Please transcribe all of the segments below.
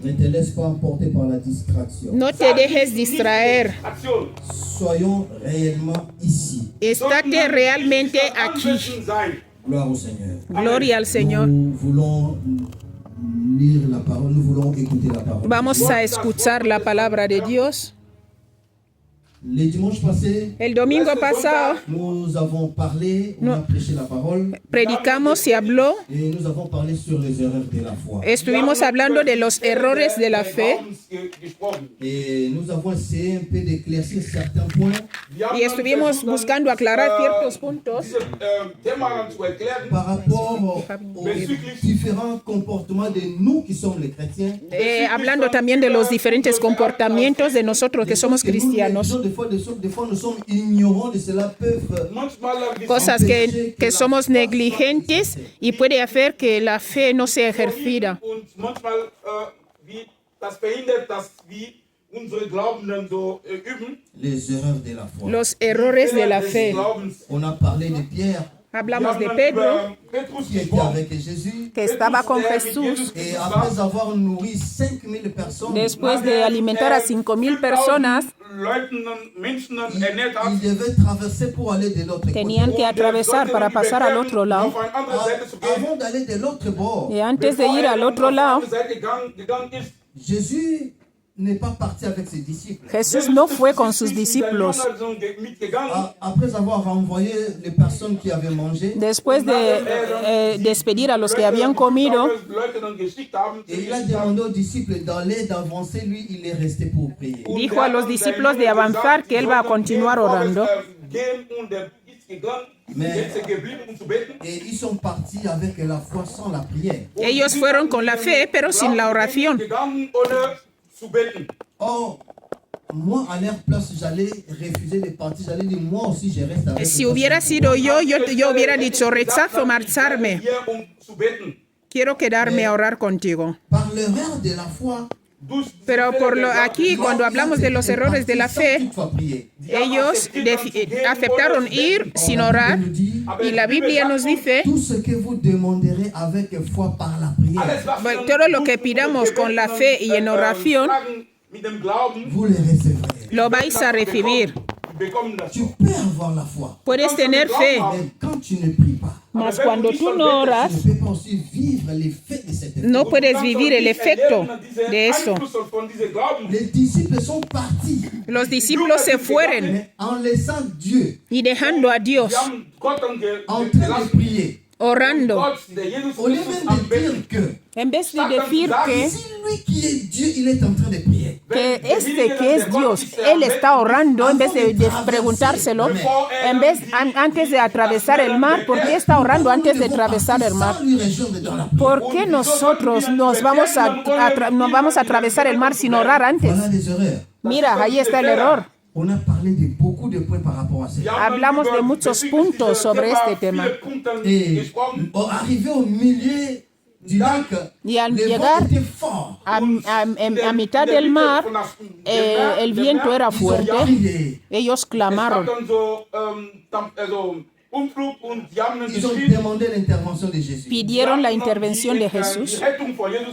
Ne te laisse pas emporter par la distraction. No te dejes distraer. Soyons réellement ici. Estate realmente aquí. Gloire au Seigneur. Gloria al Señor. Nous voulons lire la parole, nous voulons écouter la parole. Vamos a escuchar la palabra de Dios. Le dimanche passé, El domingo pasado nous avons parlé, on a prêché la parole predicamos y habló. et nous avons parlé sur les erreurs de la foi. Estuvimos hablando de los errores de la fe Et nous avons essayé un peu d'éclaircir certains points y estuvimos buscando aclarar ciertos puntos par rapport aux différents comportements de nous qui sommes les chrétiens. hablando también de los diferentes comportamientos de nosotros que somos cristianos. Des fois, nous sommes ignorants de cela, peuvent Cosas que somos negligentes y puede hacer que la fe no sea ejercida. les erreurs de la foi. Los errores de la fe. On a parlé de Pierre Hablamos de Pedro, qui était avec Jésus que estaba con Jesús. et après avoir nourri 5000 personnes, Después de alimentar a 5,000 personas, il devait traverser pour aller de l'autre côté. tenían que atravesar para pasar al otro lado. Avant d'aller de l'autre bord, Y antes de ir al otro lado, Jésus n'est pas parti avec ses disciples. Jesús no fue con sus discípulos. Après avoir renvoyé les personnes qui avaient mangé, Después de despedir a los que habían comido, et il a demandé aux disciples d'aller, d'avancer, lui il est resté pour prier. dijo a los discípulos de avanzar que él va a continuar orando. Et ils sont partis avec la foi sans la prière. Ellos fueron con la fe, pero sin la oración. Or, moi, à leur place, j'allais refuser de partir. J'allais dire, moi aussi, je reste avec Si eux. hubiera sido yo hubiera dicho, rechazo marcharme. Quiero quedarme a orar contigo. Par l'erreur de la foi, Pero aquí, cuando hablamos de los errores de la fe, ellos aceptaron ir sin orar. Y la Biblia nos dice, tout ce que vous demanderez avec foi par la prière, todo lo que pidamos con la fe y en oración, vous le recevrez. lo vais a recibir. Tu peux avoir la foi, Puedes tener fe, mais quand tu ne pries pas, mas cuando tú no oras, tu ne peux pas aussi vivre l'effet de cette foi. no puedes vivir el efecto de eso. Les disciples sont partis Los discípulos se fueron mais en laissant Dieu, y dejando a Dios en train de prier. orando. Au lieu même de dire que En vez de decir si lui qui est Dieu, il est en train de prier. que es Dios, Él está orando, en vez de preguntárselo, antes de atravesar el mar, ¿por qué está orando antes de atravesar el mar? Sans lui rejoindre dans la prière. ¿Por qué nosotros nos vamos a atravesar el mar sin orar antes? Voilà des erreurs. Mira, ahí está el error. On a parlé de beaucoup de points par rapport à ça. Hablamos de muchos puntos sobre este tema. Et arrivé au milieu du lac, Y al le vent llegar était fort. a mitad del mar, el viento era fuerte. Crié. Ellos clamaron. Ils ont demandé l'intervention de Jésus Pidieron la intervención de Jesús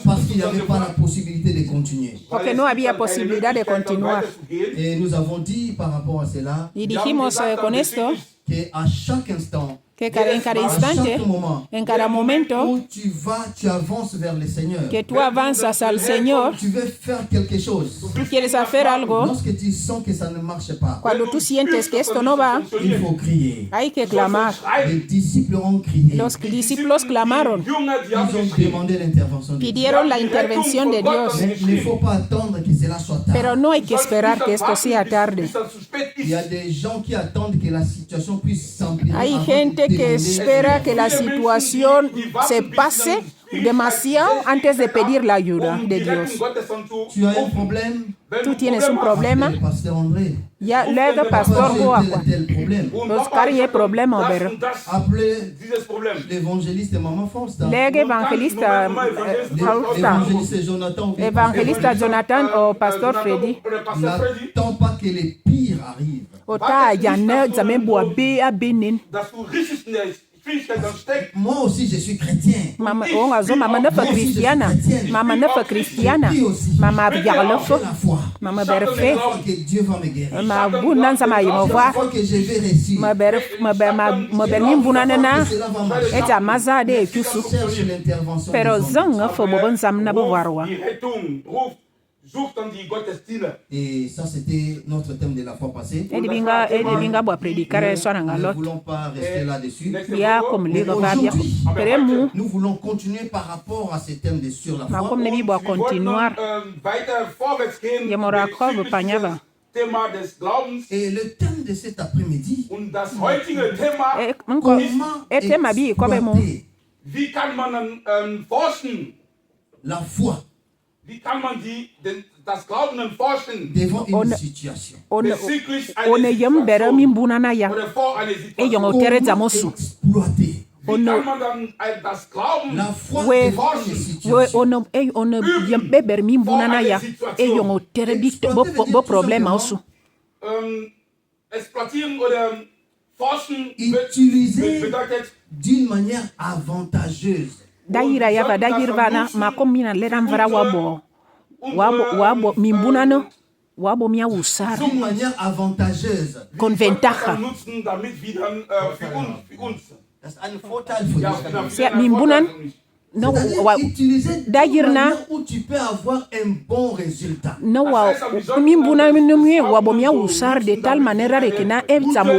parce qu'il n'y avait pas la possibilité de continuer. porque no había posibilidad de continuar. Et nous avons dit par rapport à cela Y dijimos con esto qu'à chaque instant, que en cada à instante, chaque moment, en cada momento où tu avances vers le Seigneur, que tú avanzas al Señor, tu veux faire quelque chose. tú quieres hacer algo, Lorsque tu sens que ça ne marche pas, cuando tú sientes que esto no va, il faut crier. hay que clamar. Les disciples ont crié. Los discípulos clamaron, Ils ont demandé l'intervention de Dieu. pidieron la intervención de Dios, Mais il ne faut pas attendre que cela soit tard. pero no hay que esperar que esto sea tarde. Il y a des gens qui attendent que la situation puisse s'empirer. Hay avant gente de que demander espera que la situación se pase demasiado antes de pedir la ayuda de Dios. Tu as un problème. Tú tienes un problema, Le pasteur André. ya luego pastor J'ai Goakwa. tel problème. Los cargé problema, pero Appelez l'évangéliste Maman Fonsta. leg evangelista Fausta, L'évangéliste Jonathan. ou bien evangelista Jonathan o pastor Freddy. N'attends pas que les pires arrivent. Ota yana zame boabe abenin. Moi aussi, je suis chrétien. Mama ongazo mama nefa Christiana. Mama nefa Christiana. Mama biarlefo. La foi. Mama berfe. Je crois que Dieu va me guérir. Ma bunanza ma Je yimova. crois que je vais réussir. Ma bermi bunanena. Cela va marcher. Eta maza de kusu. Cherche l'intervention Pero des hommes. zanga fo bobon zamna bowarwa. Et ça, c'était notre thème de la fois passée. Edi binga bo predikare so Nous ne nangalo. voulons pas rester là-dessus. Ya comme liga va bia. Peremu Nous voulons continuer par rapport à ce thème de sur la ma foi. comme nebi bo continuar. Yamora ko bo panyava. Et le thème de cet après-midi, Nko etema bi ko be mo. Wie kann man forschen? la foi Wie kann man das Glauben forschen? devant une situation. Bezüglich One einer yam bere mi Situation mbuna na ya. oder vor einer E yongo Situation. tere zamosu. Exploiter Wie kann man dann das Glauben la foi Ouais. devant une We situation. ono yam beber mi mbuna na ya. E yongo tere bi bo problème osu. Exploitieren oder forschen Utiliser bedeutet d'une manière avantageuse. Daira yava dagirvana ma komina leran vara wabo. Wabo mi mbuna no. Wabo mia usar. D'une manière avantageuse. Con ventaja. nutzen, damit wir dann für uns. Das ist ein Vorteil für dich. Sia mi mbunan no wa Utiliser d'une dagirna manière où tu peux avoir un bon résultat. no wa mi mbuna no mie wabo mia usar de tal manera de que na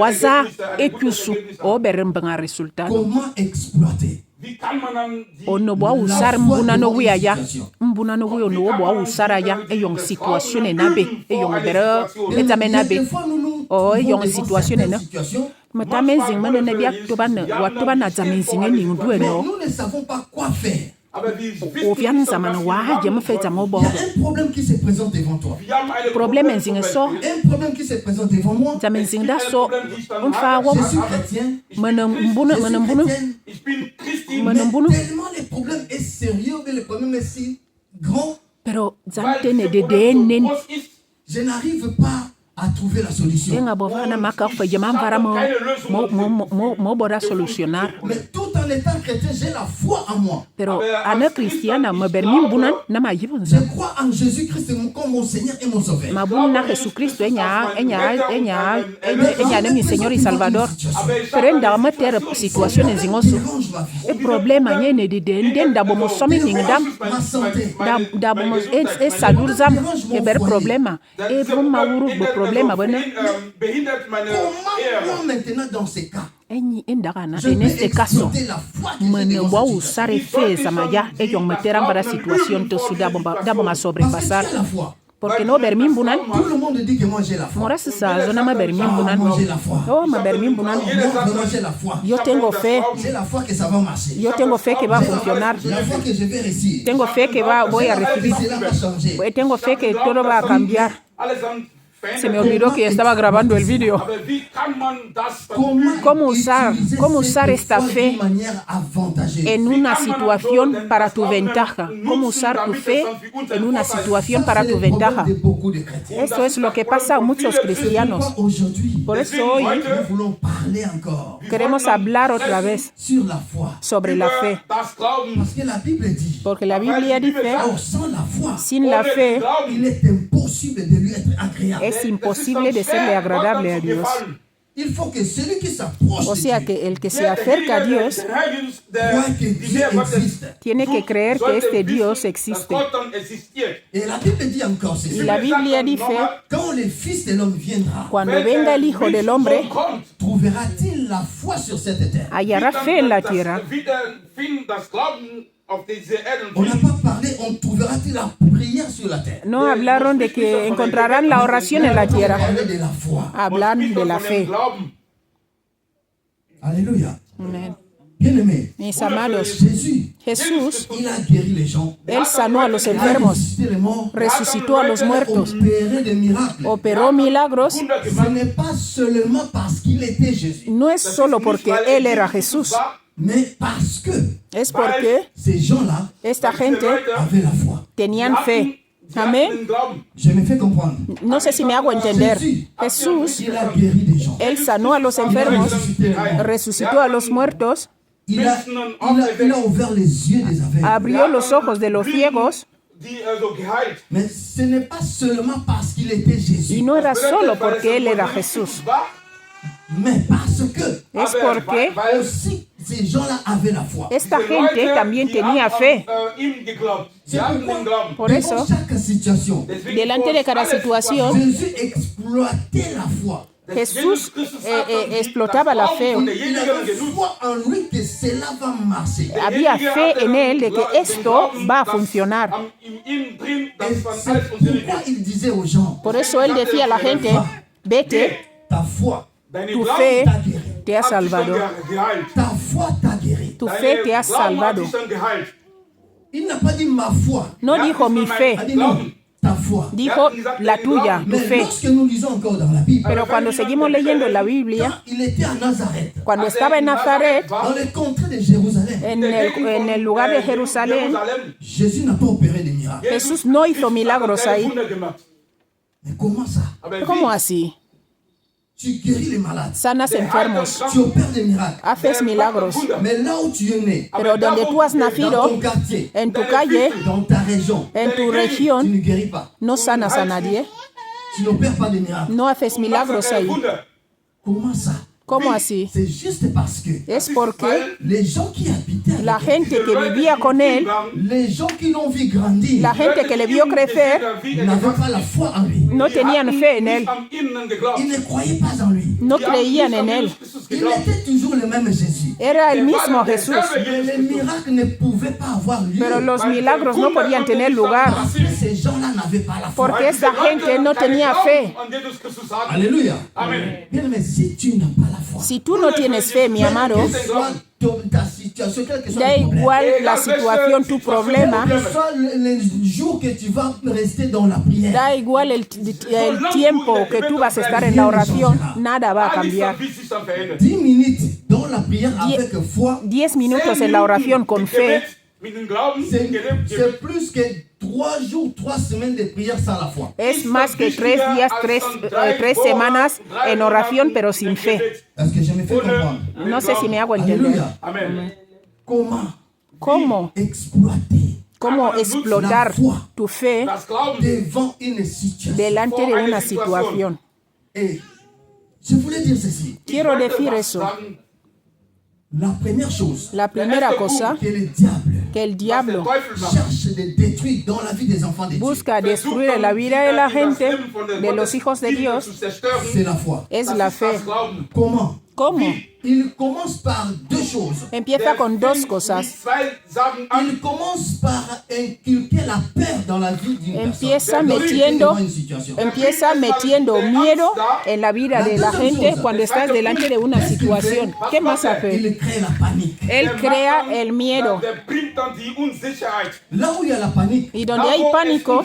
waza e kusu o berembanga resultat. Comment exploiter? Wie kann man dann die Ono bo usar mbuna no wi aya. Mbuna no wi ono bo usar aya e yong situation na be e yong bere examen na be. Des fois, nous Oh, trouvons yon devant situation, certaines non? situations, Matame zing mana na bia to ban wa to ban examen zing ni ndu mais no. nous ne savons pas quoi faire. aber wir O fian zamana wa je me fait zamo bo. Il y a un problème qui se présente devant toi. haben eine Problème zing so Un problème qui se présente devant moi. examen zing da so on fa wa Je suis chrétien. mana mbuna Je mana suis mbuna chrétienne. Ich bin Christin, mana Mais mbuna tellement le problème est sérieux, mais le problème est si grand, pero weil zante ne dieser de Problem nen so groß ist. je n'arrive pas à trouver la solution. enga bo vana maka fa jama vara mo bora solucionar. Mais tout en étant chrétien, j'ai la foi en moi. Pero ana cristiana ma bermi mbuna na ma Je yibunza. crois en Jésus-Christ comme mon Seigneur et mon Sauveur. Ma buna Jesucristo enya ne mi Señor y Salvador. Pero enda ma ter situation zingoso. Dérange ma vie. E problema nye ne de den da bo mo somi ningdam. Ma santé. Da bo mo e salur zam e ber problema. E bo ma wuru bo problema bona. Behindert meine Comment Ehe. moi maintenant dans ces cas, Enyi endagana je en peux este caso. exploiter la foi que j'ai Mene devant wa cette usare fe samaya e yon meteran para situación to suda bomba da bomba situation. Parce que sobrepasar. tu as la foi. Porque no bermi mbunan. Tout le monde dit que moi j'ai la foi. Mora sa zona ma bermi mbunan. Moi j'ai la foi. Oh ma bermi mbunan. Moi vraiment j'ai la foi. Yo tengo fe. J'ai la foi que ça va marcher. Yo tengo fe que va a funcionar. J'ai la foi que je vais réussir. Tengo fe que voy a recibir. Cela va changer. Tengo fe que todo va a cambiar. Allesamt Se me olvidó que estaba grabando el video. Aber wie kann man das ¿Cómo usar esta fe de manière avantageuse? en una situación para tu ventaja? ¿Cómo usar tu fe en una situación para tu ventaja? De beaucoup de chrétiens. Esto es lo que pasa a muchos cristianos. Aujourd'hui, Por eso hoy nous voulons parler encore queremos hablar otra vez sur la foi. sobre la fe. das Glauben Parce que la Bible dit, Porque la Biblia dice, oh, sans la foi, sin la fe il est impossible de lui être agréable. es imposible de serle agradable a Dios. Il faut que celui qui s'approche O de sea Dieu que el que se acerca a Dios croit que Dieu existe. tiene que creer que este Dios existe. Et la Bible dit encore Y ceci. la Biblia dice, Quand le Fils de l'homme viendra, cuando venga el Hijo del Hombre, trouvera-t-il la foi sur cette terre? hallará fe en la tierra. On n'a pas parlé, on trouvera-t-il la prière sur la terre? No hablaron de que encontrarán la oración en la On tierra. parlait de la foi. Hablan de la fe. Alléluia. Amén. Bien-aimé, Mis amados, Jésus, Jesús, il a guéri les gens. Él sanó a los Il a enfermos, ressuscité les morts. resucitó a los muertos, Opéré des miracles. operó milagros. Ce n'est pas seulement parce qu'il était Jésus, No es solo porque Él era Jesús, mais parce que es porque ces gens-là esta gente avaient la foi. tenían fe. Amén. Je me fais comprendre. No sé si me hago entender. Jesús, Il a guéri des gens. Él sanó a los enfermos, resucitó a los muertos, Il a ouvert les yeux des aveugles. Abrió los ojos de los ciegos. Mais ce n'est pas seulement parce qu'il était Jésus. Y no era solo porque él era Jesús. Mais parce que Es porque aussi ces gens-là avaient la foi. esta gente también tenía fe. Por eso, Dans chaque situation, delante de cada situación, Jésus exploitait la foi. Jesús explotaba la fe. Il avait foi en lui que cela va marcher. Había fe en él de que esto va a funcionar. Et c'est pourquoi il disait aux gens, Por eso él decía a la gente, vete, ta foi tu fe te ha salvado. ta foi t'a guéri. Tu fe te ha salvado. Il n'a pas dit ma foi, No dijo mi il fe, a dit non, ta foi. dijo la tuya, tu Mais fe. lorsque nous lisons encore dans la Bible, Pero cuando seguimos leyendo en la Biblia, quand il était à Nazareth, cuando estaba en Nazaret, dans les contrées de Jérusalem, en el lugar de Jerusalén, Jésus n'a pas opéré des miracles. Jesús no hizo milagros ahí. Mais comment ça? ¿Cómo así? Tu guéris les malades, Sanas enfermos, tu opères des miracles. haces milagros. Mais là où tu es né, Pero donde tú has dans nacido, ton quartier, en tu calle, dans ta région, en tu tu región, ne guéris pas. no sanas a nadie. Tu n'opères pas de miracles. No haces milagros ahí. Comment ça? ¿Cómo así? C'est juste parce que Es porque les gens qui habitaient la avec gente que vivía con él, lui, les gens qui l'ont vu grandir, la gente que le vio crecer, n'avaient pas la foi en lui. no tenían fe en él, Ils ne croyaient pas en lui. no creían en él. Il était toujours le même Jésus. Era el mismo Jesús, Mais les miracles ne pouvaient pas avoir lieu. pero los milagros no podían tener lugar Parce que ces gens-là n'avaient pas la foi. porque esa gente no tenía fe. Alléluia. Amen. Bien, mais si tu n'as pas la foi, Si tú no tienes fe, mi amado, quelle que soit ta situation, quel que soit da le problème, igual la situación, tu problema, quel que soit le jour que tu vas rester dans la prière, da igual el tiempo que tú vas a estar en la oración, nada va a cambiar. 10 minutes dans la prière avec foi, 10 minutos en la oración con fe c'est plus que 3 jours, 3 semaines de prière sans la foi. es más que 3 días, 3 semanas en oración, pero sin fe. Est-ce que je me fais comprendre? No sé si me hago entender. Alléluia. Amen. ¿Cómo exploiter cómo explotar tu fe devant une situation? delante de una situación? Et je voulais dire ceci. Quiero decir eso. La première chose La primera cosa, que el diable cherche de détruire dans la vie des enfants de Dieu, busca destruir en la vida de la gente, de los hijos de Dios, c'est la foi. es la fe. Comment? ¿Cómo? Il commence par 2 choses. Empieza con 2 cosas. Il commence par inculquer la peur dans la vie d'une Empieza personne. Empieza metiendo miedo en la vida de la gente cuando estás delante de una situación. ¿Qué más hace? Il crée la panique. Él crea el miedo. Là où il y a la panique, Y donde hay pánico,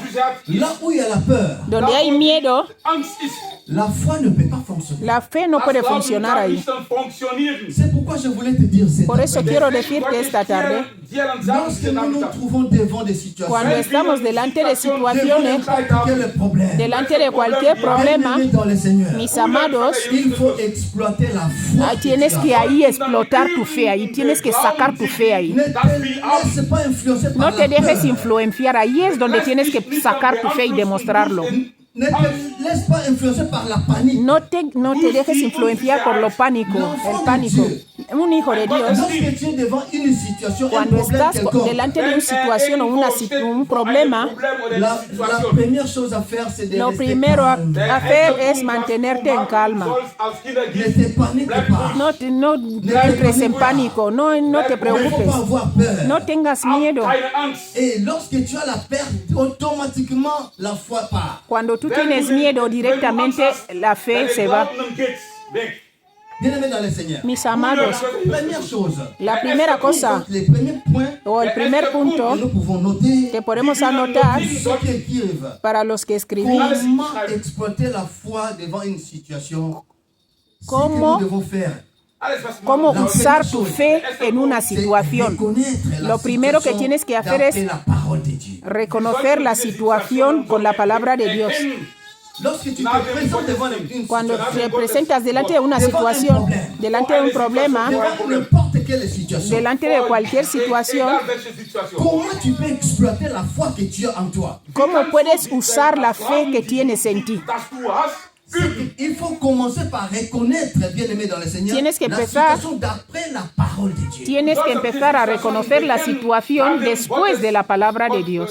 là où il y a la peur, donde hay miedo, la foi ne peut pas fonctionner. la fe no puede funcionar ahí. C'est pourquoi je voulais te dire cette Por eso après-midi, quiero decirte esta tarde, lorsque nous nous trouvons devant des situations, cuando estamos delante de devant situaciones, n'importe quel problème, delante de cualquier problema, bien-aimés dans le Seigneur, mis amados, il faut exploiter la foi. tienes que ahí explotar tu fe, ahí tienes que sacar tu fe ahí. Ne te laisse pas influencer par No te la dejes peur. influenciar, ahí es donde tienes que sacar tu fe y demostrarlo. Ne te laisse pas influencer par la panique. No te dejes influenciar por lo pánico, el pánico. Un hijo de Dios, Lorsque tu es devant une situation, un cuando problème estás quelconque, delante de una situación o un problema, la première chose à faire, c'est de lo rester primero a calme. hacer es mantenerte en calma. Ne te panique pas. No entres en pánico, no te Il ne faut preocupes, pas avoir peur. no tengas miedo. Et lorsque tu as la peur, automatiquement la foi part. Cuando tú tienes miedo, directamente la fe se va. Bien-aimés dans le Seigneur. Mis amados, Première chose. la primera cosa Les premiers points o el primer punto que nous pouvons noter, que podemos anotar ceux qui écrivent, para los que escribís, comment exploiter la foi devant une situation. Ce que ¿Cómo? nous devons faire, cómo usar tu fe en una c'est situación. reconnaître la Lo primero que situation tienes que hacer es d'après la parole de Dieu. reconocer la situación con la palabra de Dios. Lorsque tu te présentes devant une Cuando situation, te presentas delante de una situación, delante de un problema, devant n'importe quelle situation. delante de cualquier situación, Comment tu peux exploiter la foi que tu as en toi? ¿cómo puedes usar la fe que tienes en ti? Il faut commencer par reconnaître, bien-aimé dans le Seigneur, Tienes que la empezar- situation d'après la parole de Dieu. Tienes que empezar a reconocer la situación después de la palabra de Dios.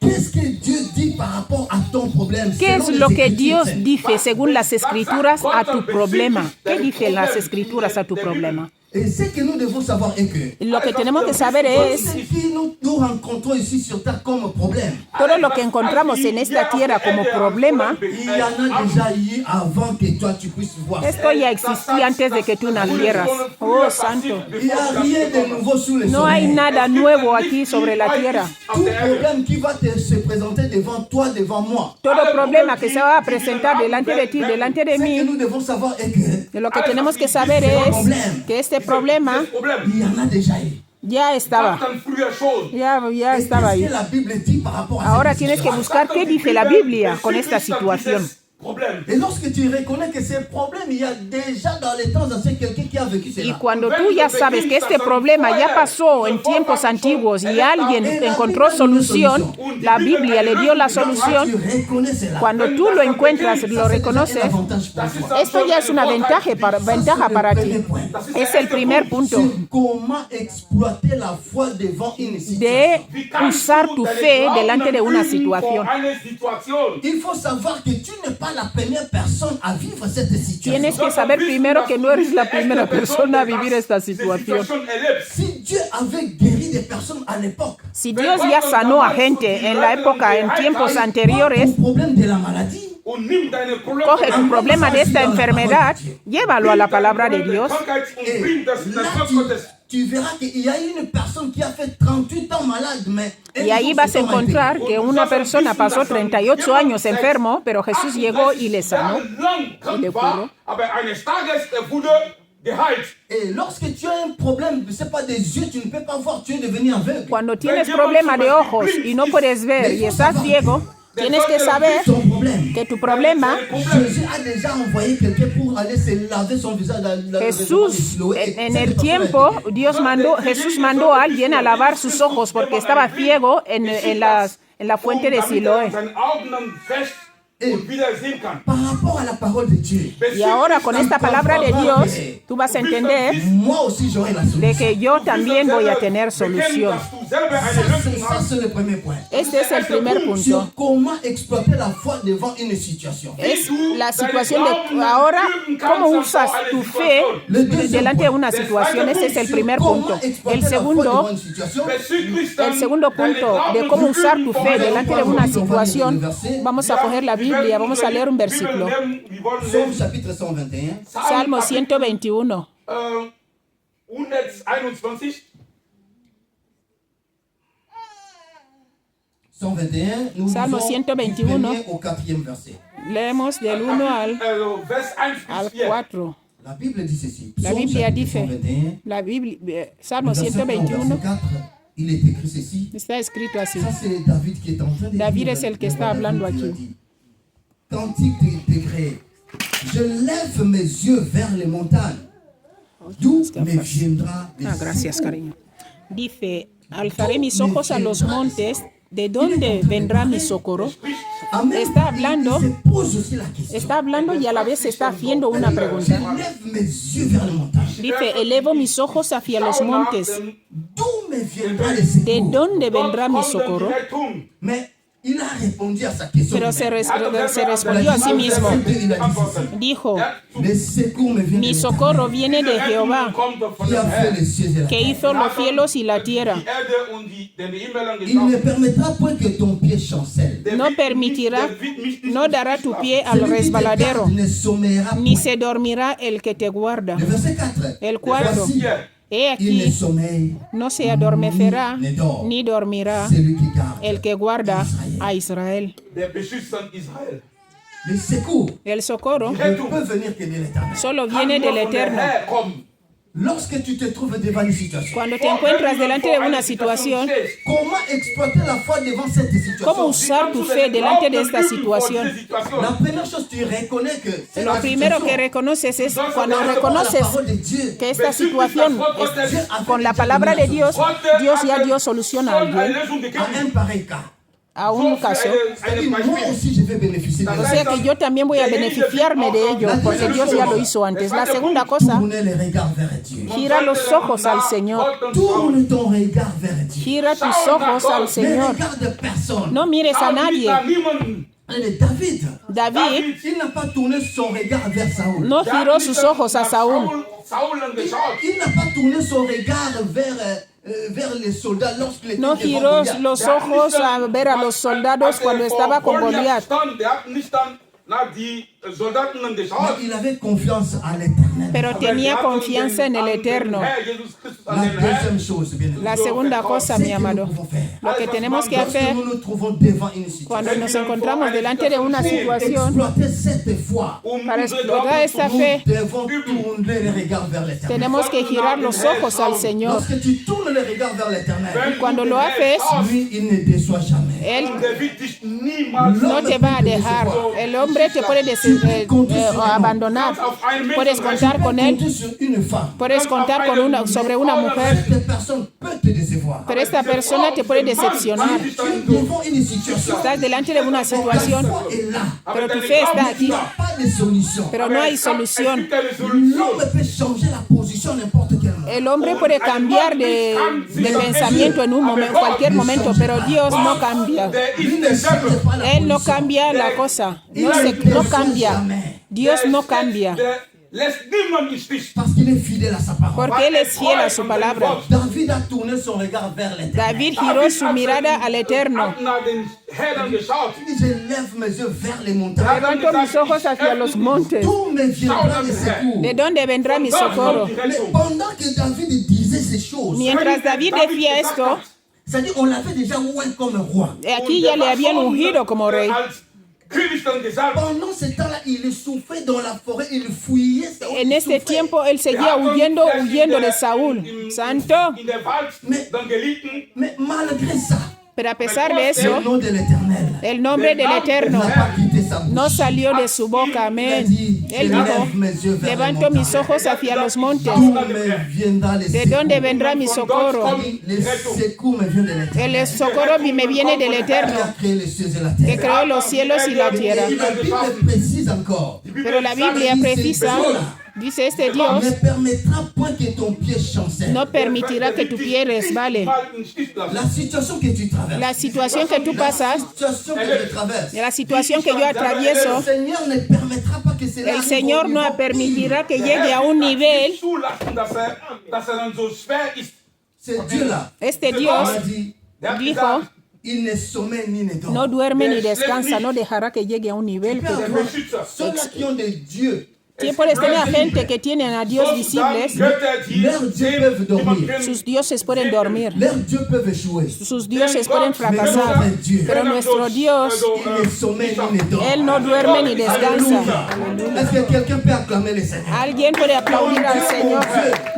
Qu'est-ce que Dieu dit par rapport à ton problème? ¿Qué es selon lo les que Écritures? Dios dice según las escrituras a tu problema? ¿Qué dicen las escrituras a tu problema? Et ce que nous devons savoir est que Lo que tenemos que saber es ce que nous rencontrons ici sur terre comme problème, todo lo que encontramos en esta tierra como problema. il y en a déjà eu avant que toi tu puisses voir. Esto ya existía antes de que tú nacieras. Oh, santo. Il n'y a rien de nouveau sous le No hay soleil. nada nuevo aquí sobre la tierra. Tout problème qui va se présenter devant toi, devant moi, Todo problema que se va a presentar delante de ti, delante de ce que mí, nous devons savoir est que lo que tenemos que saber es que este problema il y en a déjà eu. ya estaba. Ya Et estaba qu'est-ce ahí. que la Bible dit par rapport à Ahora cette tienes que situation? buscar qué dice la Biblia con esta situación. Et lorsque tu reconnais que ces problèmes, il y a déjà dans les temps anciens quelqu'un qui a vécu Y cela. cuando tú ya sabes que este problema ya pasó en tiempos antiguos y alguien encontró solución, la Biblia le dio la Tu solución. reconnais cela. Cuando tú lo encuentras, lo C'est reconoces, un avantage pour toi. esto ya es una ventaja para ti. Es el primer punto Sur comment exploiter la foi devant une situation. de usar tu fe delante de una situación. Il faut savoir que tu n'es pas la première personne à vivre cette situation. Tienes que saber primero que no eres la primera persona a vivir esta situación. Si Dieu avait guéri des personnes à l'époque, Si Dios ya sanó a gente en la época, en tiempos anteriores, ton problème de la maladie, coge tu problema de esta enfermedad, llévalo a la palabra de Dios. et là tu verras qu'il y a une personne qui a fait 38 ans malade, mais Y ahí vas a encontrar que una persona pasó 38 años enfermo, pero Jesús llegó y le sanó. Y le curó. Et lorsque tu as un problème, c'est pas des yeux, tu ne peux pas voir, tu es devenu aveugle. Cuando tienes problema de ojos y no puedes ver y estás ciego, tienes que saber Ton problème. que tu problema, Jésus a déjà envoyé quelqu'un pour aller se laver son visage dans le Jesús, en el tiempo, Jesús mandó a alguien a lavar sus ojos porque estaba ciego en la fuente de Siloé. Par rapport à la parole de Dieu, Y ahora con esta palabra de Dios, tú vas a entender moi aussi j'aurai la de solution. que yo también voy a tener solución. Ça, c'est le premier point. Este es el primer punto. Sur comment exploiter la foi devant une situation. Es la situación de ahora, cómo usas tu fe delante de una situación. Ese es el primer punto. El segundo punto de cómo usar tu fe delante de una situación, vamos a coger la Biblia, vamos a leer un versículo. Psaume chapitre 121. Salmo 121. 121, nous Salmo lisons 121. du premier au 4e verset. Leemos del 1 al 4. La Bible dit ceci. La Psaume Biblia chapitre dice, 121, la Biblia, Salmo verset 1 au 121 verset 4, il est écrit ceci. está escrito así. Ça, c'est David qui est en train de David dire, es el que le está roi hablando David qui aquí. l'a dit. Cantique des degrés. Je lève mes yeux vers les montagnes. D'où me viendra le Gracias, secours? cariño. Dice, alzaré mis ojos a los montes, ¿de dónde vendrá mi socorro? En même Está temps, hablando- il se pose aussi la question. Está hablando y a la vez está haciendo una Je pregunta. lève mes yeux vers les montagnes. Dice, elevo mis ojos hacia los montes, D'où me viendra le ¿de secours? dónde vendrá mi socorro? Mais il a répondu à sa question. Pero se respondió a sí mismo. Dijo, Le secours me vient mi de socorro viene de Jehová, qui a fait les cieux et la que terre. hizo los cielos y la tierra. Il ne permettra point que ton pied chancelle. No permitirá, no dará tu pie al Celui qui te resbaladero, garde ne sommeillera ni point. se dormirá el que te guarda. Le verset 4. El 4. Voici, He il ne aquí, sommeille no se adormecerá, ni dort. ni dormirá Celui qui garde. el que guarda a Israel. Le secours El socorro ne peut venir que de l'éternel. solo viene del Eterno. Lorsque tu te trouves devant une situation, Cuando te encuentras delante de una situación, comment exploiter la foi devant cette situation? ¿cómo usar tu fe delante de esta situación? La première chose, tu reconnais que c'est Lo la primero situation. que reconoces es cuando Par rapport à la reconoces parole de Dieu. que esta situación, con la palabra de Dios, Dios ya dio solución a alguien, À un pareil cas, a un caso. c'est-à-dire, moi aussi je vais bénéficier de O ça. sea que yo también voy a beneficiarme de ello, porque Dios ya lo hizo antes. La segunda cosa, Tournez les regards vers Dieu. gira los ojos al Señor. Tourne ton regard vers Dieu. Gira tus ojos al Ne Señor. regarde personne. No mires a nadie. David, David il n'a pas tourné son regard vers Saoul. no giró sus ojos a Saúl. Il n'a pas tourné son regard vers les soldats lorsqu'il était No devant giró Goliath. los ojos a ver a los soldados cuando estaba con Goliat. Mais il avait confiance à l'éternel. Pero tenía confianza en el Eterno. La deuxième chose, bien La entendu, segunda cosa, c'est mi que amado, nous pouvons faire. lo que tenemos que Lorsque hacer nous nous trouvons devant une situation, cuando nos encontramos delante de una situación, exploiter cette foi, para explotar esta nous fe, devons tourner les regards vers l'éternel. tenemos que girar los ojos al Señor. Lorsque tu tournes les regards vers l'éternel, Y cuando lo haces, lui, il ne déçoit jamais. Él no te va a dejar. El hombre te puede abandonar. Puedes contar con él. Compter sur une femme. Puedes contar con sobre una mujer. Cette personne peut te décevoir. Pero esta persona te puede decepcionar. Tu es devant une situation. Estás delante de una situación, Ta foi est là. pero tu fe está Il aquí. n'y a pas de solution. Pero no hay solución. L'homme peut changer la position n'importe quel moment. El hombre puede cambiar de pensamiento en cualquier momento, pero Dios no cambia. Lui ne change pas la Él no position. cambia la cosa. No cambia. Dios no cambia. Parce qu'il est fidèle à sa parole. Porque Él es fiel a su palabra. David a tourné son regard vers l'éternel. David giró su mirada al Eterno. Il dit, je lève mes yeux vers les montagnes. Levanto mis ojos hacia los montes. D'où me viendra le secours? ¿De dónde vendrá mi socorro? Mais pendant que David disait ces choses, Mientras David decía esto, c'est-à-dire on l'avait déjà oint comme roi. aquí ya le habían ungido como rey. Pendant ce temps-là, il souffrait dans la forêt, il fuyait. Saoul, En il este souffrait. tiempo él seguía huyendo de Saúl. Santo. Mais malgré ça, Pero a pesar de eso, le nom de l'Éternel el nombre del Eterno n'a pas quitté sa bouche. no salió de su boca. Amén. Él dijo, levanto mis ojos hacia los montes. D'où me viendra le ¿De secours? dónde vendrá mi socorro? Le secours me vient de l'Éternel. El socorro me viene del Qui Eterno, a créé les cieux et la que terre. creó los cielos y la tierra. Et la Bible précise encore. Pero la Biblia precisa, dice este Dios, Ne permettra point que ton pied chancelle. no permitirá que tu pie resbale. La situation que tu traverses. La situación que tú pasas, La situation que je traverse. la situación que yo atravieso, Le Seigneur ne permettra pas que cela el arrive Señor au no niveau permitirá que pire. llegue a un nivel. C'est Dieu-là. Este On Dios a dit, dijo, il ne sommeille ni ne dort. no duerme ni descansa, no dejará que llegue a un nivel que Ceux-là qui ont de Dieu, puedes tener gente que tienen a Dios visibles, leurs dieux peuvent dormir. sus dioses pueden dormir, Leurs dieux peuvent échouer. sus dioses pueden fracasar, pero nuestro Dios, Il ne sommeille ni ne dort. Él no duerme ni descansa. Alléluia. Est-ce que quelqu'un peut acclamer le Seigneur? Alguien puede aplaudir al Señor.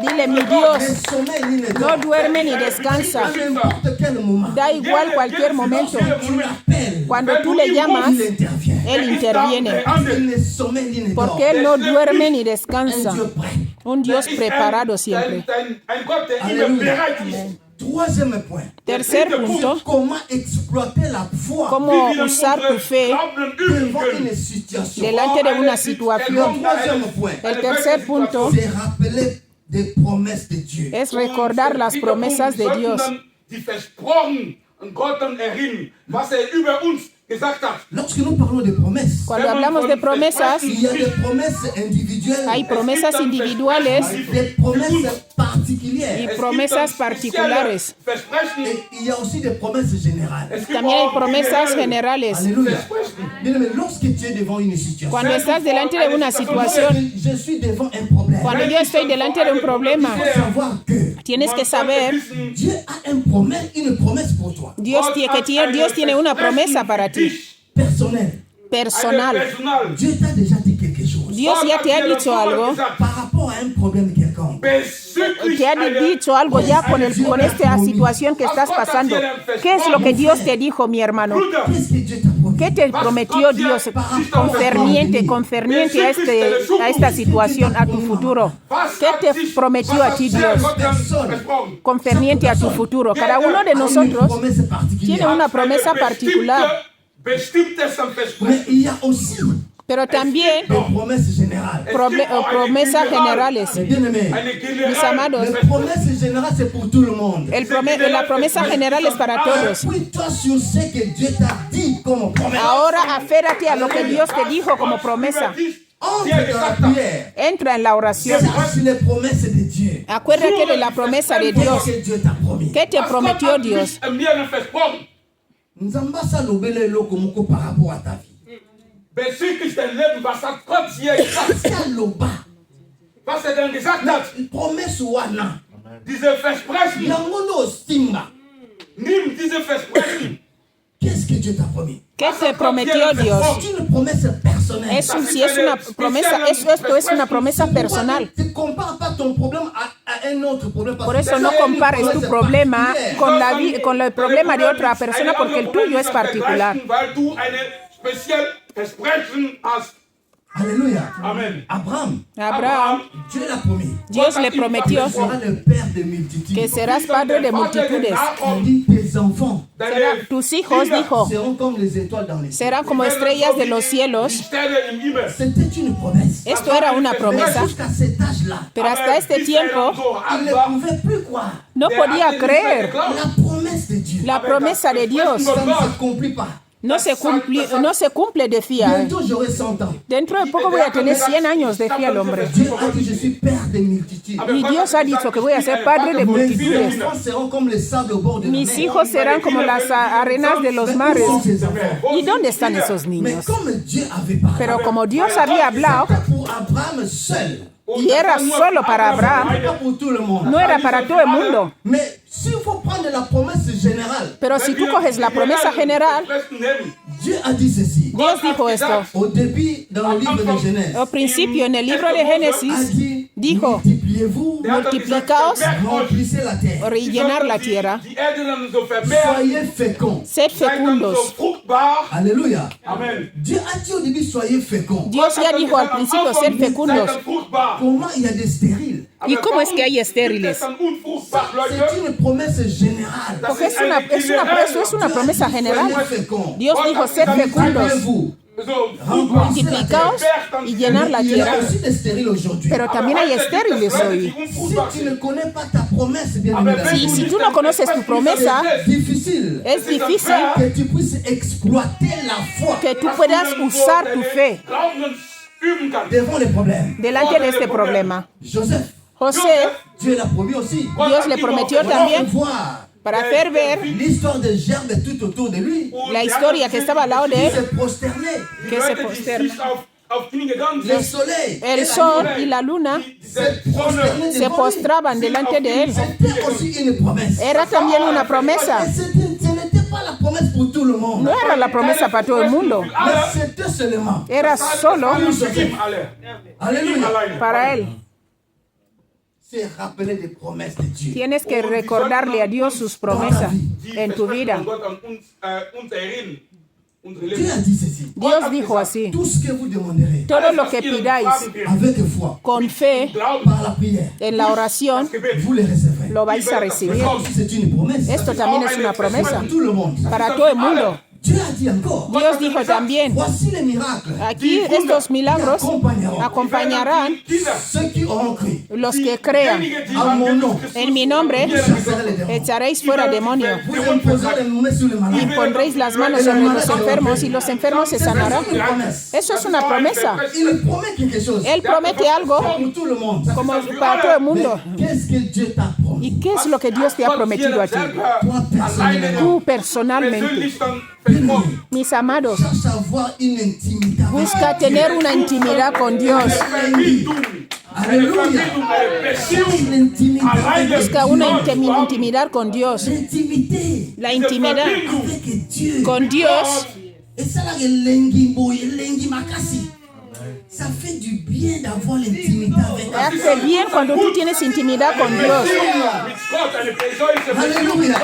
Dile, mi Ne Dios sommeille ni ne no dort. duerme ni descansa. À n'importe quel moment, Da igual cualquier momento. tu l'appelles, Cuando tú le llamas, il intervient. Él interviene. Il ne sommeille ni ne dort. Porque Él no duerme ni Un descansa. Dieu prêt. Un Dios preparado siempre. Alléluia. Troisième point. Tercer punto, Comment exploiter la foi cómo usar tu fe devant une situation. delante de una Le situación. troisième point, El tercer punto c'est rappeler des promesses de Dieu. es recordar las promesas de Dios. Lorsque nous parlons de promesses, Cuando hablamos de promesas, il y a des promesses individuelles, hay promesas individuales des promesses particulières. y promesas particulares. Et il y a aussi des promesses générales. También hay promesas generales. Alléluia. Bien-aimé, lorsque tu es devant une situation, Cuando estás delante de una situación, je suis devant un problème. cuando yo estoy delante de un problema, Il faut savoir que tienes que saber, Dieu a une promesse pour toi, Dios tiene una promesa para ti, personnelle. personal. Dieu t'a déjà dit quelque chose. Dios ya te ha dicho algo Par rapport à un problème quelconque. Te ha dicho algo ya con esta situación que estás pasando. ¿Qué es lo que Dios te dijo, mi hermano? Qu'est-ce que Dieu t'a promis? ¿Qué te prometió Dios concerniente a esta situación, a tu futuro? ¿Qué te prometió a ti Dios concerniente a tu futuro? Cada uno de nosotros tiene una promesa particular, Mais il y a aussi pero también des promesses générales. promesas generales. Mais bien aimé, Mis amados, les promesses générales, c'est pour tout le monde. la promesa general es para todos. Appuie-toi sur ce que Dieu t'a dit comme promesse. Ahora aférrate a lo que Dios te dijo como promesa. Entre dans la prière. Entra en la oración. Sache les promesses de Dieu. Acuérdate de la promesa de Dios. Qu'est-ce que Dieu t'a promis? ¿Qué te prometió Dios? Nzamba salobele eloko moko par rapport à ta vie. Saloba. Promesse wana. Yango no simba. Qu'est-ce que Dieu t'a promis? ¿Qué te prometió Dios? C'est une promesse personnelle. Esto es una promesa personal. Ne compare pas ton problème à un autre problème. Por eso no compares tu problema con el problema de otra persona, porque el tuyo es particular. Alléluia. Amen. Abraham, Dios Dieu l'a promis. le prometió Tu seras le père de multitudes. que serás padre de multitudes. Il dit tes enfants Tus hijos, dijo, seront comme les étoiles dans les cieux. serán como estrellas de los cielos. C'était une promesse. Esto era una Mais promesa, jusqu'à cet âge-là, pero hasta este tiempo il ne pouvait plus croire. no podía creer La promesse de Dieu. la promesa de Dios. Ça ne s'accomplit pas. No se cumple, decía. Bientôt j'aurai 100 ans. Dentro de poco voy a tener 100 años, decía el hombre. Dieu a dit je suis père des multitudes. Y Dios ha dicho que voy a ser padre de Mes multitudes. enfants seront comme les sables au bord de la Mis mer. hijos serán como las arenas de los mares. Où sont ces enfants? ¿Y dónde están esos Mais niños? comme Dieu avait parlé, Pero como Dios había hablado, c'était pour Abraham seul. y era solo para Abraham, Pas pour tout le monde. no era para todo el mundo. Mais s'il faut prendre la promesse générale, Pero si tú coges la promesa general, Dieu a dit ceci. Dios dijo esto. Au début, dans le livre de Genèse, Al principio, en el libro de a Génesis, dit, dijo, multipliez-vous, multiplicaos remplissez la terre, y llenar la tierra, soyez féconds. sed fecundos. Alléluia. Amen. Dieu a dit au début, soyez féconds. Dios ya dijo al principio, sed fecundos. Comment il y a des stériles? ¿Y cómo es que hay estériles? C'est une promesse générale. Porque eso es una promesa general. Soyez féconds. Dios dijo, sed fecundos, Multipliez-vous. multiplicaos y llenar la Il y a tierra. aussi des stériles aujourd'hui. Pero también hay estériles hoy. Si tu ne connais pas ta promesse, bien évidemment, Si tú no conoces tu promesa, difficile es difícil que tu puisses exploiter la foi que tú puedas usar tu fe devant les problèmes. delante de este problema. Joseph, José, Dieu l'a promis aussi. Dios le prometió On también voir para hacer ver l'histoire de Gerbe tout autour de lui. la historia que estaba al lado de Il él, s'est prosterné. que se posterna. Le soleil, El sol y la luna s'est prosterné se devant lui. postraban delante de él. C'était aussi une promesse. Era también una promesa. Mais ce n'était pas la promesse pour tout le monde. No era la promesa para todo el mundo, Mais c'était seulement. era solo Alléluia. para él. C'est rappeler des promesses de Dieu. Tienes que recordarle a Dios sus promesas en tu vida. Dieu a dit ceci. Dios dijo así, Tout ce que vous demanderez todo lo que pidáis avec foi, con fe par la prière, en la oración, vous les recevrez. lo vais a recibir. C'est une promesse. Esto también es una promesa Pour tout le monde. para todo el mundo. Dieu a dit encore. Dios dijo también, Voici les miracles. aquí estos milagros acompañarán Ceux qui auront cru. los que crean. À mon nom, En mi nombre chasserai les démons. echaréis fuera demonios Vous imposerez les mains sur les y malades. pondréis las manos sobre los enfermos y los enfermos se sanarán. Une promesse. Eso es una promesa. Il promet quelque chose. Él promete algo Pour tout le monde. como para todo el mundo. Qu'est-ce que Dieu t'a promis? ¿Y qué es lo que Dios te ha prometido a ti? Toi personnellement. Tú personalmente, mis amados, Cherche à avoir une intimité. avec busca tener una intimidad con Dios. Alléluia. Cherche une intimité. avec Busca una intimidad con Dios. L'intimité La intimidad avec Dieu. con Dios Et ça là, elengi boy, elengi makasi. Ça fait du bien d'avoir l'intimité avec Dieu. Hace bien cuando tú tienes intimidad con Dios. Mit Gott eine persönliche Beziehung. Alléluia.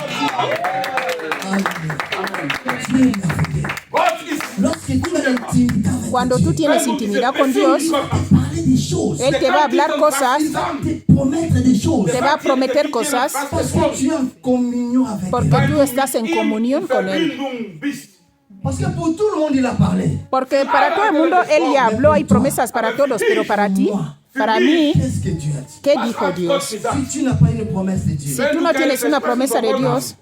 Dieu est avec toi. Gott ist Lorsque tu as l'intimité avec Cuando tú Dieu, tienes intimidad con Dios, il va te parler des choses. Él te va a hablar cosas, Il va te promettre des choses. te va a prometer cosas, Parce que tu es en communion avec porque Dieu. tú estás en comunión con Él. Verbindung bist. Parce que pour tout le monde, il a parlé. Porque para todo el mundo Él ya habló, hay promesas para todos, pero para ti, para mí, Qu'est-ce que Dieu a dit? ¿qué Was dijo hat Gott Dios? gesagt? Si tu n'as pas une promesse de Dieu, Si tú no tienes una promesa de Dios,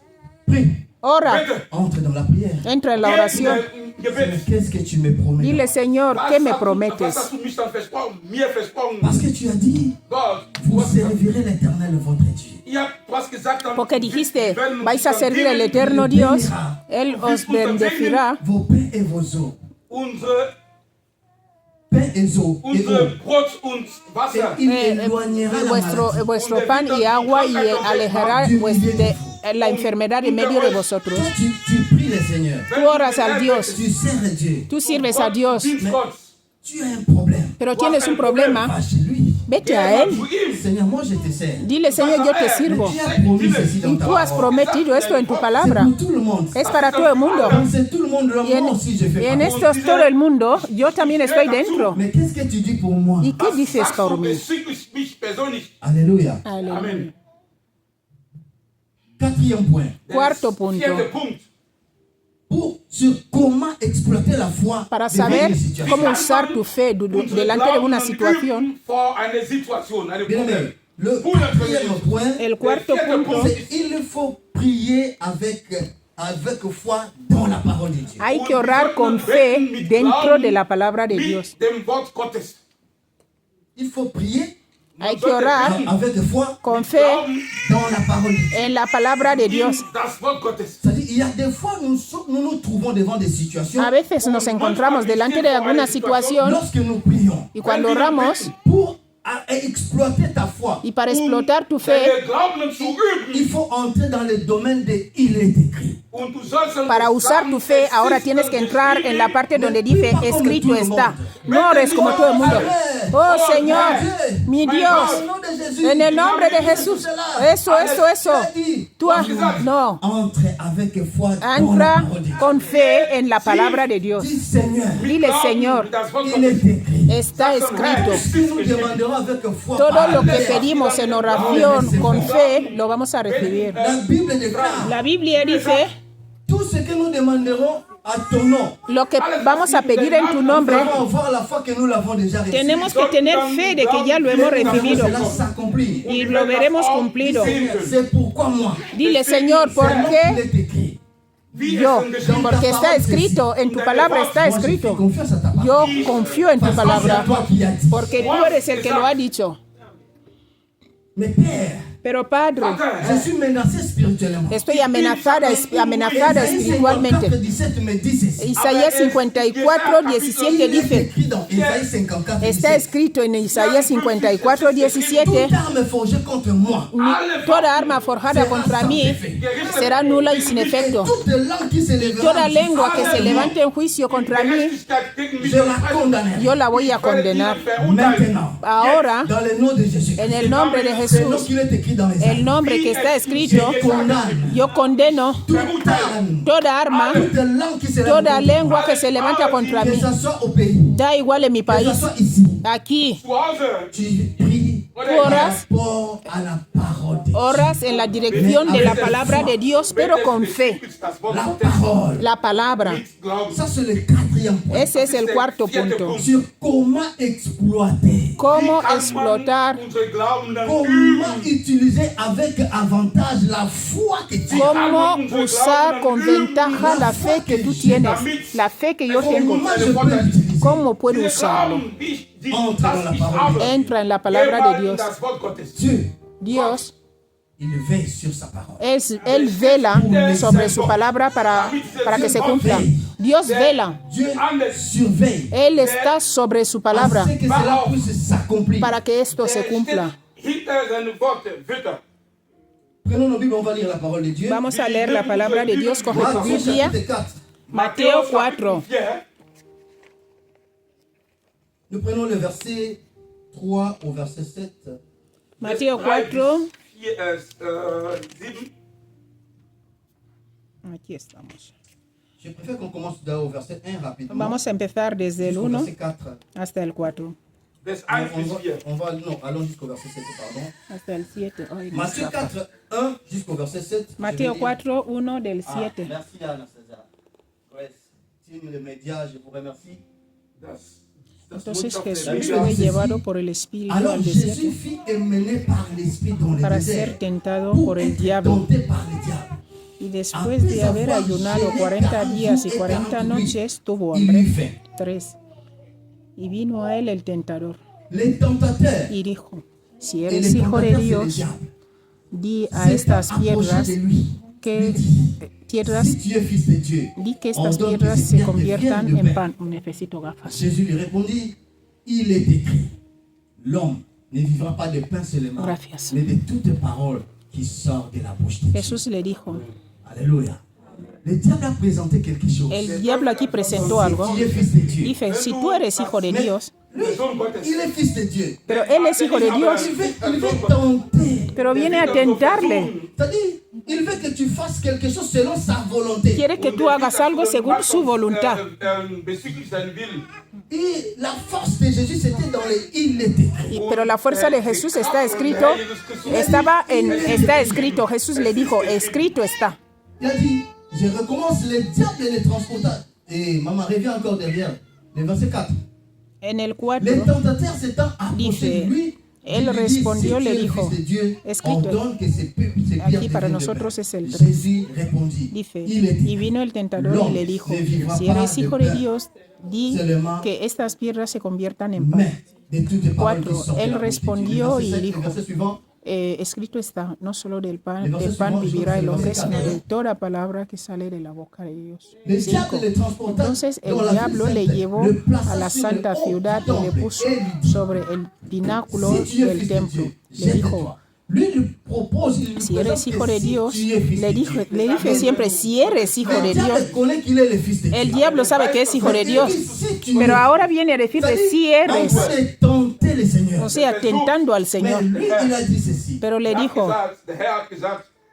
prie. ora, Bitte, Entre dans la prière. entra en la oración. im Gebet. Qu'est-ce que tu me promets? Dile, Señor, ¿qué me prometes? Was hast du mich dann versprochen? Mir versprochen. Parce que tu as dit, Gott, vous servirez l'Éternel, votre Dieu. ihr habt was gesagt. Dann Porque dijiste, werden vais a uns servir al dann eterno Dios, Él os bendecirá, Vos pains et vos eaux. unsere Pain et eaux. Et eaux. Brot und Wasser. Il éloignera la maladie. vuestro pan y agua y alejará la enfermedad en medio de vosotros. Tu pries le Seigneur. Tú oras al Dios, Tu sers Dieu. tú sirves a Dios, Dienst Gott. Tu as un problème. pero tienes un problema, Va chez lui. vete a Él. Zu ihm. Seigneur, moi je te sers. Dile, Señor, yo te sirvo. Tu as promis ceci dans Y ta tú has parole. prometido esto en tu C'est palabra. pour tout le monde. Es para todo el mundo. Comme c'est tout le monde, Y en, moi aussi je fais y en partie. esto es todo el mundo, yo también estoy dentro. Mais qu'est-ce que tu dis pour moi? ¿Y qué dices Sagst por du mí? bezüglich mich persönlich? Alléluia. Aleluya. Amen. Quatrième point. Cuarto punto. Vierter Punkt. Sur comment exploiter la foi Para devant saber une situation. cómo usar tu fe delante de una situación. Vor einer Situation, einem Bien Problem. aimé, le quatrième point, El cuarto punto, c'est il faut prier avec foi dans la parole de Dieu. hay que orar con fe dentro de la palabra de Dios. Mit dem Wort Gottes. Il faut prier Hay que orar avec foi con fe dans la parole de Dieu. en la palabra de Dios. Das Wort Gottes. C'est-à-dire, il y a des fois, nous nous trouvons devant des situations A veces nos encontramos delante de alguna situación lorsque nous prions y cuando oramos pour exploiter ta foi. y para explotar tu fe, Deine Glauben zu üben. Il faut entrer dans le domaine de il est écrit. Und du sollst para usar tu fe, ahora tienes que entrar en la parte donde dice escrito está. No ores como todo el mundo. Oh Señor, mi Dios, en el nombre de Jesús. Eso. Tú no. Entre avec foi dans la Entra parole de Dieu. con fe en la palabra de Dios. Dis Seigneur, Dile, Señor, das Wort il est Gottes. écrit. está escrito. Si nous demanderons avec foi, Todo par lo que la foi, pedimos en oración con fe, lo vamos a recibir. la Bible déclare La Biblia dice, tout ce que nous demanderons à ton nom. lo que vamos a pedir en tu nombre, Nous devons avoir la foi que nous l'avons déjà reçue. tenemos que tener fe de que ya lo hemos recibido Cela s'accomplit. y lo veremos cumplido. C'est pourquoi moi, Dile, Señor, ¿por il qué est écrit. yo? Porque está escrito, en tu palabra está Moi, je fais escrito. confiance à ta parole. Yo confío en tu Parce que c'est palabra, toi qui as dit. porque tú eres el que lo ha dicho. Mais Père, Pero Padre, je suis menacé spirituellement. estoy amenazada espiritualmente. 17 me dit ceci. Isaías 54, 17 Il est dice, écrit dans Isaïe 54, está 17. escrito en Isaías 54, 17, Toute arme forgée contre moi. toda arma forjada contra mí será nula y sin efecto. Toute langue qui se lèvera Toda lengua que se levante en juicio contra mí, je la condamnerai. yo la voy a condenar. Maintenant, Ahora, dans le nom de Jésus, en el nombre de c'est nom Jesús, qu'il est écrit dans les el actes. nombre que está escrito, Condamne yo condeno toute arme, toda arma, toute langue qui se lève toda contre lengua que se levanta contra moi. Que mí. ça soit au pays, Da igual en mi que país, ça soit ici, aquí, Zu Hause. tu pries tú par oras, rapport à la parole de Dieu. oras en la dirección de la palabra de Dios, pero con fe. Das Wort La Gottes. parole. La palabra. Mit Glauben. Ça, c'est le quatrième point. Ese es el cuarto punto. Sur comment exploiter, Cómo Kann man explotar, unsere Glauben dann comment utiliser avec avantage la foi que tu as. cómo usar con ventaja la fe que tú tienes, la fe que yo tengo. Comment je peux l'utiliser? ¿Cómo puedo usarlo? Glauben, die Entre das dans la ich parole. habe. Entra en la palabra de Dios. Das Wort Gottes. Dieu, Dios, il veille sur sa parole. Él vela sobre su palabra para que se cumpla. Dios vela. Dieu surveille. Él está sobre su palabra Afin que cela puisse s'accomplir. para que esto se cumpla. Hinter seinen Worten, Wörter. Prenons nos Bibles, on va lire la parole de Dieu. Vamos a leer la palabra de Dios. Coge tu Matthieu Biblia. chapitre 4. Mateo 4. 4. Nous prenons le verset 3 au verset 7. Mateo 4. 7. Aquí estamos. Je préfère qu'on commence au verset 1 rapidement. Vamos a empezar desde el Jusqu'au 1 verset 4. hasta el 4. Vers 1 bis 4. Allons jusqu'au verset 7, pardon. Hasta el 7. Ay, no Matthieu escapa. 4, 1 jusqu'au verset 7. Mateo Je vais lire. 4, 1 del 7. Merci Anastasia. Tiene le média, je vous remercie. Entonces Jesús fue llevado por el Espíritu Alors al Jésus desierto fut emmené par l'Esprit dans le para désert ser tentado pour por el être diablo. tenté par le diable. Y después de haber ayunado 40 días y 40 noches, tuvo hambre. 3. Y vino a él el tentador Les tentateurs y dijo, si et eres les hijo de tentateurs, c'est le Dios, diable. di a S'étant estas approché piedras de lui, que lui dit, tierras, si tu es fils de Dieu, di que estas ordonne que piedras ces se pierres conviertan deviennent de en pain. pan. Necesito gafas. Jésus lui répondit, il est écrit, l'homme ne vivra pas de pain seulement, Gracias. mais de toute parole qui sort de la bouche de Dieu. Jesús le dijo, Alléluia. Le diable a présenté quelque chose. el diablo aquí presentó algo. Si tu es fils de Dieu, Dice, si tú eres hijo de Dios, lui, il est fils de Dieu. pero él es hijo de Dios, Il veut tenter. pero viene a tentarle. C'est-à-dire, il veut que tu fasses quelque chose selon sa volonté. Quiere que tú hagas algo según su voluntad. Et la force de Jésus, c'était dans les il est écrit. Pero la fuerza de Jesús está escrito, está escrito. Jesús le dijo, escrito está. Il a dit, je recommence, le diable les transporta. Et maman revient encore derrière, le verset 4. En el Les 4 tentateurs s'étant approchés de lui, él il lui dit, respondió, si le tu es dijo, fils de Dieu, escrito. ordonne que ces pierres Aquí para deviennent de nosotros pain. es el 3. Jésus répondit, Dice, il est y écrit, vino el tentador y le dijo, si eres hijo de Dios, di que estas piedras se conviertan en pan. mais de toutes paroles qui 4. sortent de Él la bouche de Dieu. respondió y Le dijo, verset suivant, escrito está, no solo del pan vivirá el hombre, sino de toda palabra que sale de la boca de Dios. le 5. diable les transporta Entonces el dans la diablo ville le sainte, llevó le plaça a la sur santa le haut ciudad du y le temple, puso et lui dit, sobre el pináculo si tu es del fils de templo. Dieu, Le dijo, jette-toi. Lui lui propose, il lui si présente eres que hijo de si Dios, tu es fils le de dice Dieu. siempre, si eres hijo de Le Dios. diable connaît qu'il est le fils de Dieu. El diablo sabe que es hijo de Mais Dios, il dit, si tu pero es, ahora viene a decirle si en eres, train de tenter le Seigneur. o sea, tentando al Mais Señor. lui, il a dit ceci. Pero le dijo,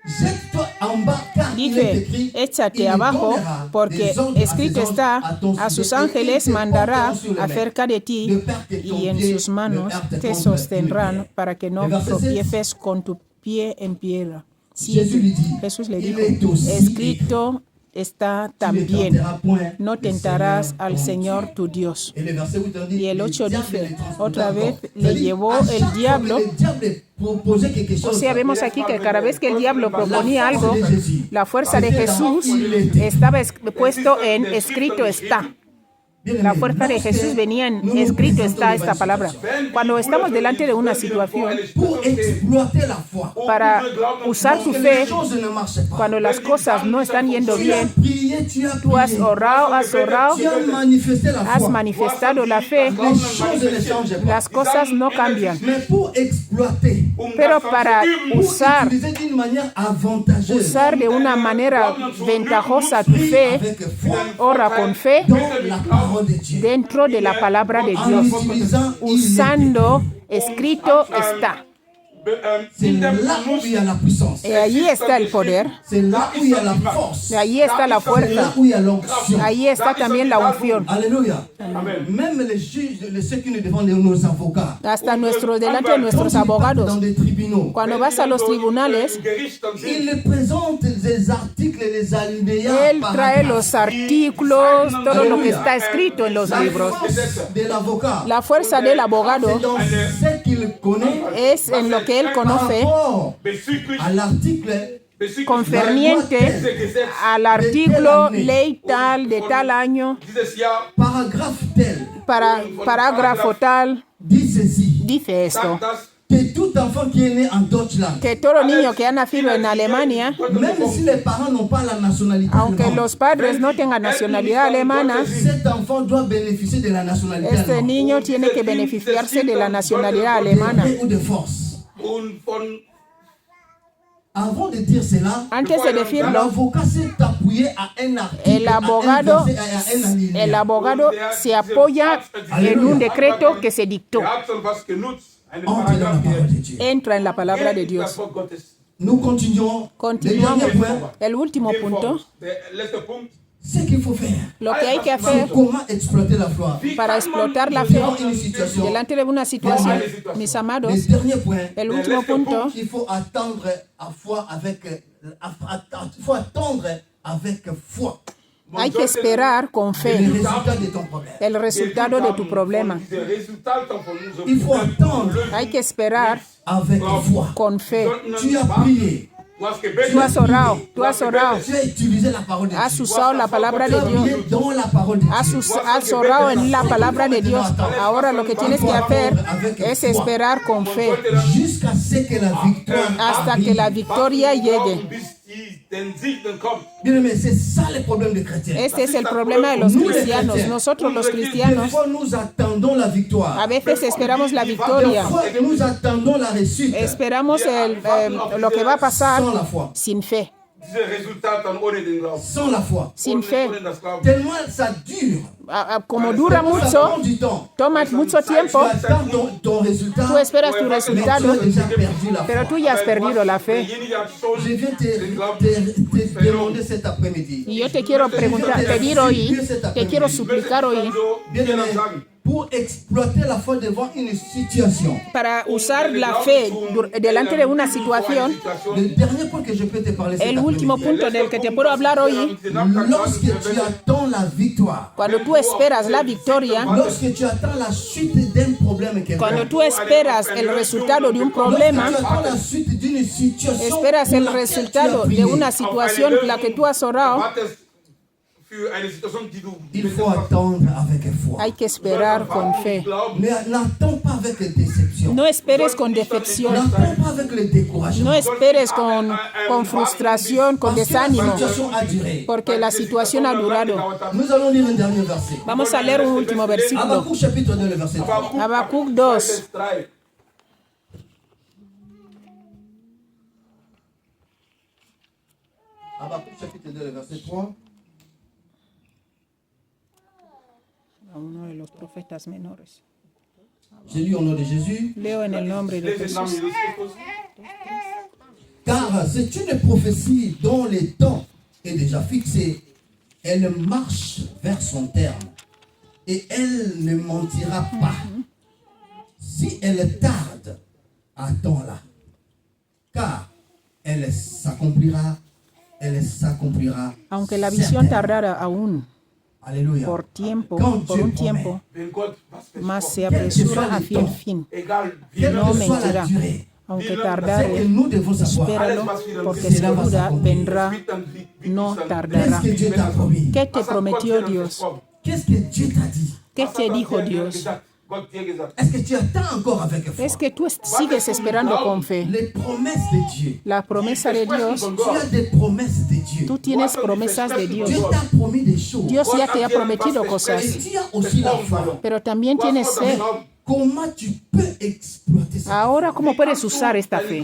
Jette-toi en bas, car il est dice, écrit, échate il abajo, donnera porque des ordres escrito à ses está, anges à ton a sus sujet, et ángeles ils te mandará porteront sur les mains, acerca de ti, de peur que ton y en pied sus ne manos heurte te contre sostendrán une para que no Le verset 6. tropieces con tu pie en piedra. Jésus lui dit, Jesús le il dijo, est aussi escrito está tu ne también, tenteras point no le tentarás Seigneur al ton Señor Dieu. tu Dios. Et le verset 8 on dit, Y el le 8 diable dice, les transporta otra vez encore. le C'est-à-dire, llevó à el chaque fois que diablo. le diable proposait quelque O chose, sea, vemos aquí que cada vez que el diablo proponía algo, la force de Jésus, la fuerza de Jesús estaba puesto en escrito está. La fuerza de Jesús venía en escrito está esta palabra. Cuando estamos delante de una situación, pour exploiter la foi. para usar tu Lorsque fe, les choses ne marchent pas, cuando las cosas no están yendo tu as bien, prié, tu as tú has prié, orado, tu as manifesté la has foi. manifestado la fe, Les choses ne changent pas. las cosas no cambian. Mais pour exploiter, Pero para pour usar utiliser d'une manière avantageuse, de una manera ventajosa tu prie fe, avec foi ora con fe dans la parole de Dieu. dentro de la palabra de En Dios, utilisant usando escrito está. c'est là où il y a la puissance. Y allí está el poder, C'est là où il y a la force. y allí está la C'est là fuerza, où il y a l'onction. ahí está también la unción. Alléluia. Même les juges, ceux qui nous défendent, nos avocats, Hasta delante de nuestros quand ils partent abogados. dans des tribunaux, Cuando vas a los tribunales, ils les présentent les articles, les alinéas, él trae los artículos, todo lo que está escrito en los La libros. force de l'avocat, La fuerza del c'est abogado dans ce qu'il connaît es en lo que él par conoce rapport à l'article concerniente al artículo ley tal de tal año, paragraphe tel. parágrafo tal, Dit ceci, dice esto, que tout enfant qui est né en Deutschland, que todo niño que ha nacido en Alemania, même si les parents n'ont pas la nationalité aunque allemande, los padres no tengan nacionalidad alemana, cet enfant doit bénéficier de la nationalité este allemande. niño tiene que beneficiarse de la nacionalidad alemana. Ou de force. Avant de dire cela, Antes de decirlo, l'avocat s'est appuyé appuyer à un article, El abogado, à un verset, à un alinéa. el abogado se apoya en un decreto que se dictó. Er hat schon was genutzt. Einen Entre dans la Paragraph, parole de der Dieu. Entra en la palabra de das Dios. Wort Gottes. Nous continuons. Le Continuamos. dernier point, El último Gehen punto, voraus. Der letzte Punkt. ce qu'il faut faire. lo que hay que C'est hacer comment exploiter la foi. para explotar la fe Devant une situation. delante de una situación, mis amados. Le dernier point, El último punto, il faut attendre à foi avec, faut attendre avec foi hay que esperar con le fe résultat de ton problème. el resultado de tu problema. Diese Resultate von unserem Il faut attendre Hay que esperar avec foi. con fe. Tu as prié, Du hast gebetet. Tú has orado, tú has orado, tu as utilisé la parole de has Dieu. usado la palabra Tu de as Dios, prié dans la parole de has, Dieu. has orado en la palabra de Dios. Ahora lo que tienes que hacer es esperar con fe Jusqu'à ce que la victoire hasta arrive. que la victoria llegue. Bis den Sieg dann kommt. Bien aimé, c'est ça le problème des chrétiens. Este es el problema de los cristianos. Nosotros los Des cristianos fois, nous attendons la victoire. a veces esperamos la Des victoria, fois, nous attendons la réussite. esperamos lo que va a pasar Sans la foi. sin fe, Diese Resultate dann ohne den Glauben. Sans la foi. sin fe. Ohne das Glauben. Tellement ça dure. Como dura Ça mucho, prend du temps. toma mucho tiempo, Tu attends ton résultat. tú esperas tu Mais tu resultado, as déjà perdu la pero foi. tú ya has perdido la fe. Derjenige hat schon Je viens den Glauben te demander cet après-midi. Y yo te quiero preguntar, pedir hoy, te quiero suplicar hoy, Bien aimé, pour exploiter la foi devant une situation. para usar la fe delante de una situación. Le dernier point que je peux te parler, c'est El último punto del que te puedo hablar hoy, lorsque tu attends la victoire, cuando tú esperas la victoria, lorsque tu attends la suite d'un problème cuando quelconque, tú esperas el resultado de un problema, lorsque tu attends la suite d'une situation, esperas el pour laquelle resultado tu as de prié, una situación la que tú has orado, Wartest für eine Situation, die du il faut attendre avec foi. hay que esperar con fe. N'attends pas avec déception. No esperes con defección, N'attends pas avec le découragement. no esperes con frustración, con Parce que la desánimo, situation a duré. porque la situación ha durado. Nous allons lire un dernier verset. Vamos a leer un último versículo. Habakkuk chapitre 2, le verset 3. Habacuc 2, Vers 3. Habakkuk chapitre 2, le verset 3. a uno de los profetas menores. J'ai lu au nom de Jésus. Leo en el nombre de Lese im Namen Jesús. Jesus Christus. Car c'est une prophétie dont le temps est déjà fixé. Elle marche vers son terme. Et elle ne mentira pas. Si elle tarde, attends-la. Car elle s'accomplira. Elle s'accomplira. Aunque la visión certainement. tardara aún Alléluia. por tiempo, Quand por Dieu un promet, tiempo, Wenn Gott was más versprochen, se apresura hacia el fin. egal wie quelle No que soit la mentirá. durée, Aunque c'est que tardare, nous devons savoir. espéralo, porque sin duda vendrá, no tardará. Qu'est-ce que Dieu t'a promis? ¿Qué te prometió Dios? Qu'est-ce que Dieu t'a dit? ¿Qué te dijo Dios? Gott dir gesagt. Est-ce que tu attends encore avec foi? Es que tú sigues esperando con fe. Les promesses de Dieu. La promesa de Dios, Tu as des promesses de Dieu. tú tienes promesas de Dios. Dieu t'a promis des choses. Dios ya te ha prometido Et cosas, tu as aussi la foi. pero también tienes fe. Comment tu peux exploiter ça Ahora, ¿cómo puedes usar esta fe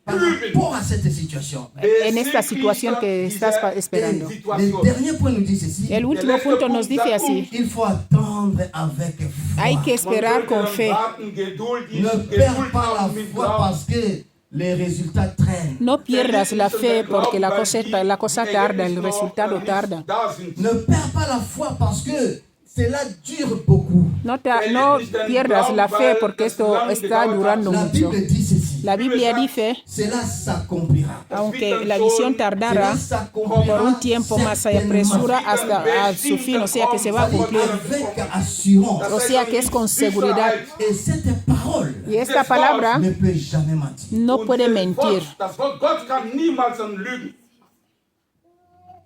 par rapport à cette situation? en esta situación que estás esperando? Le dernier point nous dit ceci. El último punto nos dice así: Il faut attendre avec hay foi. que esperar con fe. Ne perds pas la foi parce que les résultats traînent. No pierdas la fe porque la cosa tarda, el resultado tarda. Ne perds pas la foi parce que cela dure beaucoup. No pierdas la fe porque esto está durando La mucho. Bible dit ceci. La Biblia dice, Cela s'accomplira. aunque la visión tardara por un tiempo más, se apresura hasta a su fin, o sea que se va a cumplir, Avec assurance. o sea que es con seguridad. Et cette parole Y esta palabra ne peut jamais mentir. no puede mentir. Das Wort Gott kann niemals lügen.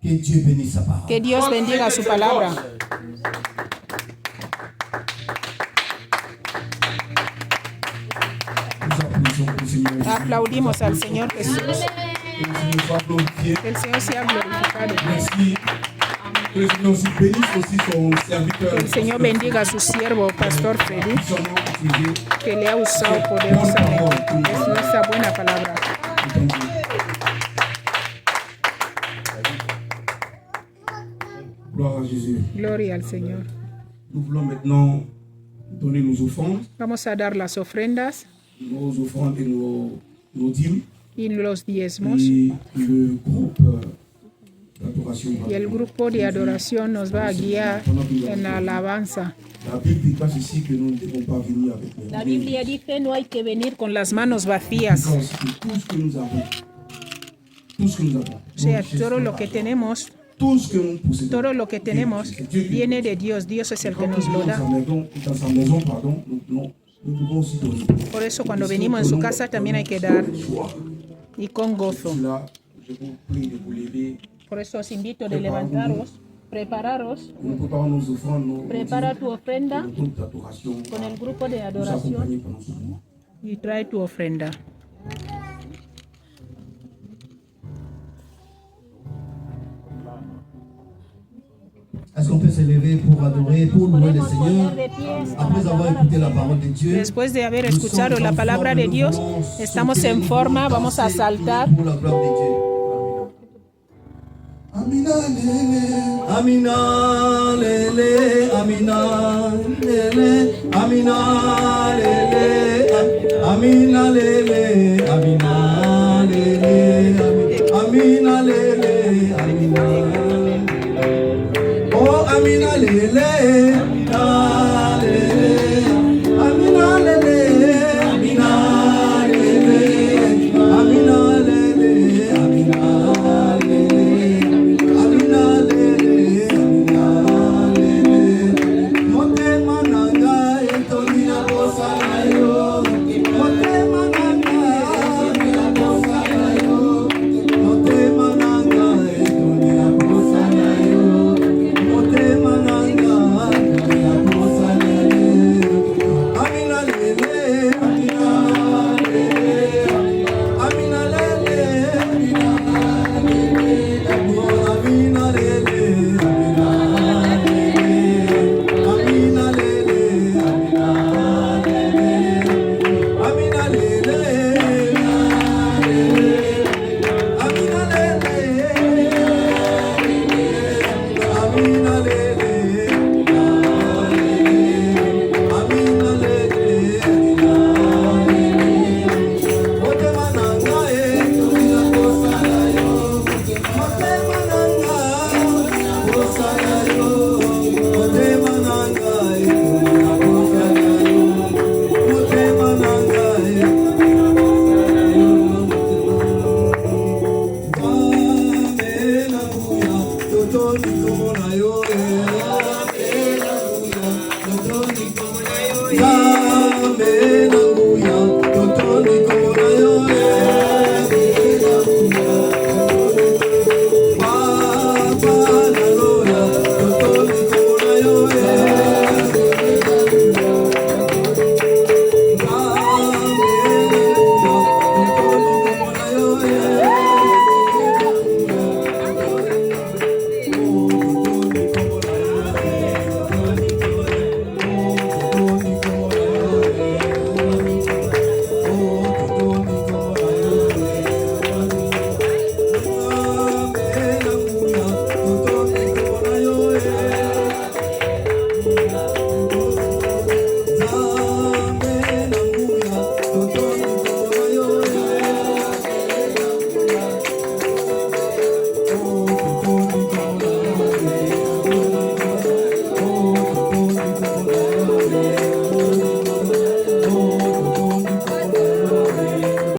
Que Dieu bénisse sa parole. Que Dios bendiga su palabra. Nous applaudissons pour le Seigneur. Aplaudimos al Señor Jesús. Que le Seigneur soit glorifié. Que el Señor sea glorificado. Merci. Que le Seigneur aussi bénisse aussi son serviteur. Que el Señor bendiga a su siervo, Pastor Freddy, Puissamment utilisé. que le ha usado poderosamente. Es nuestra buena palabra. Entendu. Jésus. Gloria al Señor. Nous voulons maintenant donner nos offrandes Vamos a dar las ofrendas et nos dîmes. y los diezmos. Et le groupe d'adoration va Y el grupo de adoración nos va a guiar en la alabanza. La Bible déclare ici que nous ne devons pas venir avec les La Biblia dice no hay que venir con las manos vacías. parce que tout ce que nous avons, O sea, todo lo que tenemos, tout ce que nous possédons, todo lo que tenemos c'est Dieu qui viene de Dios. Dios es el que Quand nos nous lo venons da. dans sa maison, pardon, nous devons aussi donner. Por eso cuando venimos en su casa también hay que dar Joie. y con gozo. Là, je vous prie de vous lever. Por eso os invito de levantaros, prepararos, Nous préparons nos offrandes, nos prepara dîmes, tu ofrenda nos groupes d'adoration con el grupo de nous adoración accompagner pendant ce moment. y trae tu ofrenda. Est-ce qu'on peut se lever pour adorer, pour louer le Seigneur après avoir écouté la parole de Dieu? Después de haber escuchado la palabra de Dios, estamos en forma, vamos a saltar. Pour la gloire de Dieu. Amina lele, Amina lele, Amina lele, Amina lele, Amina lele, Amina lele, Amina. Oh, Amina lele, Amina lele.